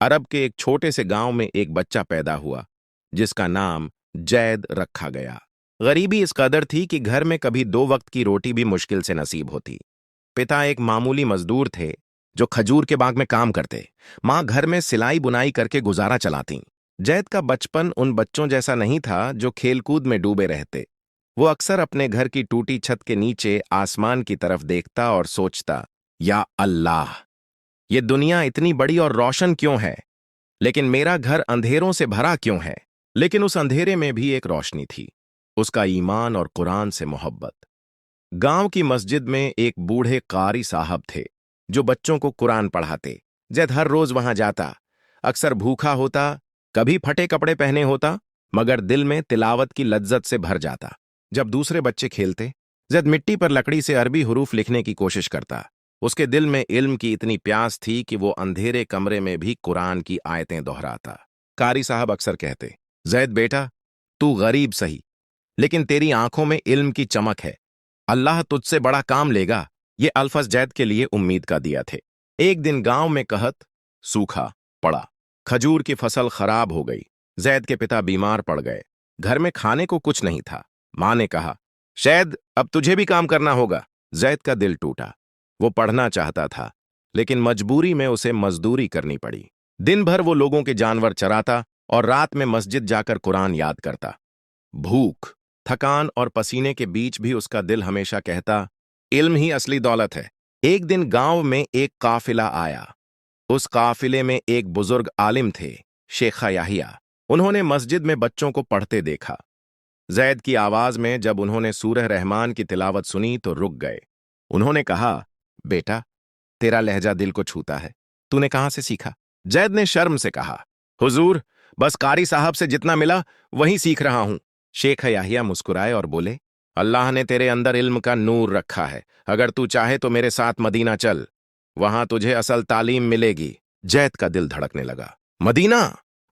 अरब के एक छोटे से गांव में एक बच्चा पैदा हुआ जिसका नाम जैद रखा गया। गरीबी इस कदर थी कि घर में कभी 2 वक्त की रोटी भी मुश्किल से नसीब होती। पिता एक मामूली मजदूर थे जो खजूर के बाग में काम करते। माँ घर में सिलाई बुनाई करके गुजारा चलाती। जैद का बचपन उन बच्चों जैसा नहीं था जो खेलकूद में डूबे रहते। वो अक्सर अपने घर की टूटी छत के नीचे आसमान की तरफ देखता और सोचता, या अल्लाह, ये दुनिया इतनी बड़ी और रोशन क्यों है, लेकिन मेरा घर अंधेरों से भरा क्यों है। लेकिन उस अंधेरे में भी एक रोशनी थी, उसका ईमान और कुरान से मोहब्बत। गांव की मस्जिद में एक बूढ़े कारी साहब थे जो बच्चों को कुरान पढ़ाते। जैद हर रोज वहां जाता। अक्सर भूखा होता, कभी फटे कपड़े पहने होता, मगर दिल में तिलावत की लज्जत से भर जाता। जब दूसरे बच्चे खेलते, जैद मिट्टी पर लकड़ी से अरबी हुरूफ लिखने की कोशिश करता। उसके दिल में इल्म की इतनी प्यास थी कि वो अंधेरे कमरे में भी कुरान की आयतें दोहराता। कारी साहब अक्सर कहते, जैद बेटा, तू गरीब सही, लेकिन तेरी आंखों में इल्म की चमक है। अल्लाह तुझसे बड़ा काम लेगा। ये अल्फज जैद के लिए उम्मीद का दिया थे। एक दिन गांव में कहत सूखा पड़ा। खजूर की फसल खराब हो गई। जैद के पिता बीमार पड़ गए। घर में खाने को कुछ नहीं था। मां ने कहा, शायद अब तुझे भी काम करना होगा। जैद का दिल टूटा। वो पढ़ना चाहता था, लेकिन मजबूरी में उसे मजदूरी करनी पड़ी। दिन भर वो लोगों के जानवर चराता और रात में मस्जिद जाकर कुरान याद करता। भूख, थकान और पसीने के बीच भी उसका दिल हमेशा कहता, इल्म ही असली दौलत है। एक दिन गांव में एक काफिला आया। उस काफिले में एक बुजुर्ग आलिम थे, शेख याहिया। उन्होंने मस्जिद में बच्चों को पढ़ते देखा। जैद की आवाज में जब उन्होंने सूरह रहमान की तिलावत सुनी तो रुक गए। उन्होंने कहा, बेटा, तेरा लहजा दिल को छूता है। तूने कहां से सीखा? जैद ने शर्म से कहा, हुजूर, बस कारी साहब से जितना मिला वही सीख रहा हूं। शेख याहिया मुस्कुराए और बोले, अल्लाह ने तेरे अंदर इल्म का नूर रखा है। अगर तू चाहे तो मेरे साथ मदीना चल, वहां तुझे असल तालीम मिलेगी। जैद का दिल धड़कने लगा। मदीना,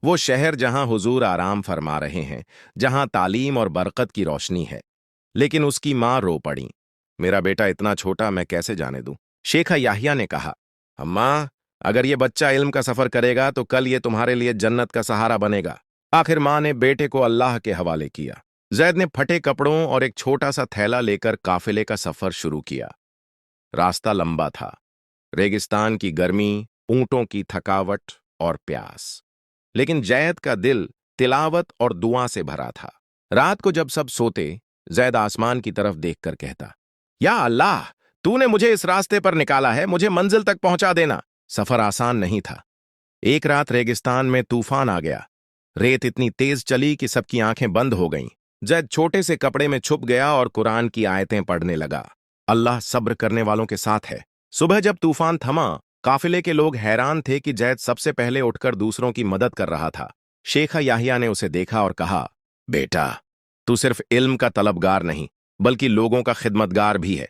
वो शहर जहां हुजूर आराम फरमा रहे हैं, जहां तालीम और बरकत की रोशनी है। लेकिन उसकी मां रो पड़ी, मेरा बेटा इतना छोटा, मैं कैसे जाने दूं? शेख याहिया ने कहा, अम्मा, अगर ये बच्चा इल्म का सफर करेगा तो कल ये तुम्हारे लिए जन्नत का सहारा बनेगा। आखिर मां ने बेटे को अल्लाह के हवाले किया। जैद ने फटे कपड़ों और एक छोटा सा थैला लेकर काफिले का सफर शुरू किया। रास्ता लंबा था, रेगिस्तान की गर्मी, ऊंटों की थकावट और प्यास, लेकिन जैद का दिल तिलावत और दुआ से भरा था। रात को जब सब सोते, जैद आसमान की तरफ देखकर कहता, या अल्लाह, तूने मुझे इस रास्ते पर निकाला है, मुझे मंजिल तक पहुंचा देना। सफर आसान नहीं था। एक रात रेगिस्तान में तूफान आ गया। रेत इतनी तेज चली कि सबकी आंखें बंद हो गईं। जैद छोटे से कपड़े में छुप गया और कुरान की आयतें पढ़ने लगा। अल्लाह सब्र करने वालों के साथ है। सुबह जब तूफान थमा, काफिले के लोग हैरान थे कि जैद सबसे पहले उठकर दूसरों की मदद कर रहा था। शेख याहिया ने उसे देखा और कहा, बेटा, तू सिर्फ इल्म का तलबगार नहीं, बल्कि लोगों का खिदमतगार भी है।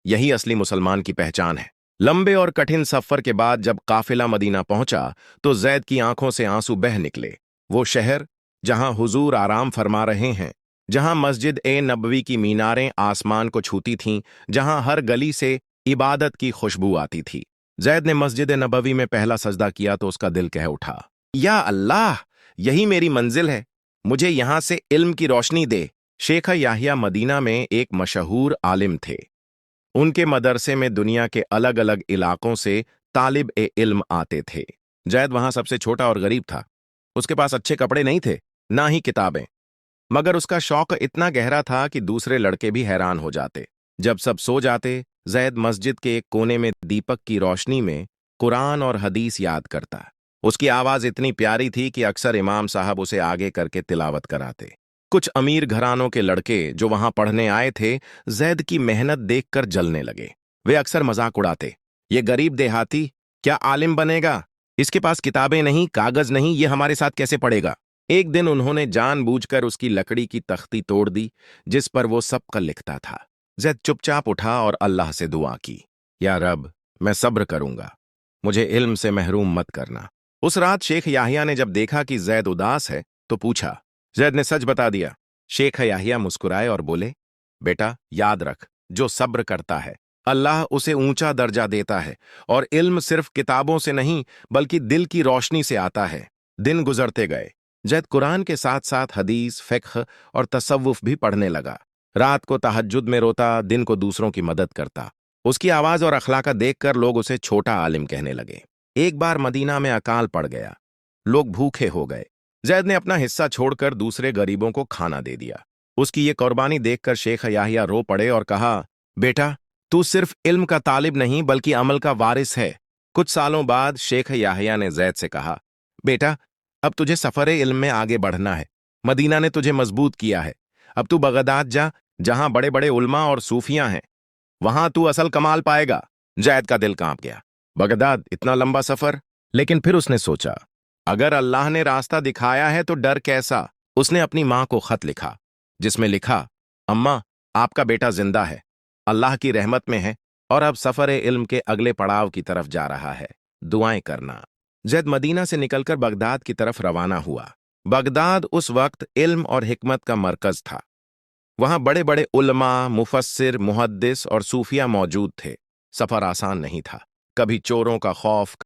यही असली मुसलमान की पहचान है। लंबे और कठिन सफर के बाद जब काफिला मदीना पहुंचा तो जैद की आंखों से आंसू बह निकले। वो शहर जहां हुजूर आराम फरमा रहे हैं, जहां मस्जिद ए नबवी की मीनारें आसमान को छूती थीं, जहां हर गली से इबादत की खुशबू आती थी। जैद ने मस्जिद नबवी में पहला सजदा किया तो उसका दिल कह उठा, या अल्लाह, यही मेरी मंजिल है, मुझे यहां से इल्म की रोशनी दे। शेख याहिया मदीना में एक मशहूर आलिम थे। उनके मदरसे में दुनिया के अलग अलग इलाकों से तालिब ए इल्म आते थे। जैद वहां सबसे छोटा और गरीब था। उसके पास अच्छे कपड़े नहीं थे, ना ही किताबें, मगर उसका शौक इतना गहरा था कि दूसरे लड़के भी हैरान हो जाते। जब सब सो जाते, जैद मस्जिद के एक कोने में दीपक की रोशनी में कुरान और हदीस याद करता। उसकी आवाज इतनी प्यारी थी कि अक्सर इमाम साहब उसे आगे करके तिलावत कराते। कुछ अमीर घरानों के लड़के जो वहां पढ़ने आए थे, जैद की मेहनत देखकर जलने लगे। वे अक्सर मजाक उड़ाते, ये गरीब देहाती क्या आलिम बनेगा? इसके पास किताबें नहीं, कागज नहीं, ये हमारे साथ कैसे पढ़ेगा? एक दिन उन्होंने जानबूझकर उसकी लकड़ी की तख्ती तोड़ दी जिस पर वो सबका लिखता था। जैद चुपचाप उठा और अल्लाह से दुआ की, या रब, मैं सब्र करूंगा, मुझे इल्म से महरूम मत करना। उस रात शेख याहिया ने जब देखा कि जैद उदास है तो पूछा। जैद ने सच बता दिया। शेख याहिया मुस्कुराए और बोले, बेटा, याद रख, जो सब्र करता है अल्लाह उसे ऊंचा दर्जा देता है और इल्म सिर्फ किताबों से नहीं बल्कि दिल की रोशनी से आता है। दिन गुजरते गए। जैद कुरान के साथ साथ हदीस, फिक्ह और तसव्वुफ भी पढ़ने लगा। रात को तहज्जुद में रोता, दिन को दूसरों की मदद करता। उसकी आवाज और अखलाका देखकर लोग उसे छोटा आलिम कहने लगे। एक बार मदीना में अकाल पड़ गया। लोग भूखे हो गए। जैद ने अपना हिस्सा छोड़कर दूसरे गरीबों को खाना दे दिया। उसकी ये कुर्बानी देखकर शेख याहिया रो पड़े और कहा, बेटा, तू सिर्फ इल्म का तालिब नहीं बल्कि अमल का वारिस है। कुछ सालों बाद शेख याहिया ने जैद से कहा, बेटा, अब तुझे सफरे इल्म में आगे बढ़ना है। मदीना ने तुझे मजबूत किया है। अब तू बगदाद जा, जहां बड़े बड़े उलमा और सूफियां हैं। वहां तू असल कमाल पाएगा। जैद का दिल कांप गया। बगदाद, इतना लंबा सफर। लेकिन फिर उसने सोचा, अगर अल्लाह ने रास्ता दिखाया है तो डर कैसा। उसने अपनी मां को खत लिखा, जिसमें लिखा, अम्मा, आपका बेटा जिंदा है, अल्लाह की रहमत में है और अब सफर इल्म के अगले पड़ाव की तरफ जा रहा है। दुआएं करना। जैद मदीना से निकलकर बगदाद की तरफ रवाना हुआ। बगदाद उस वक्त इल्म और हिकमत का मरकज था। वहां बड़े बड़े उलमा, मुफस्सिर, मुहद्दिस और सूफिया मौजूद थे। सफर आसान नहीं था। कभी चोरों का खौफ,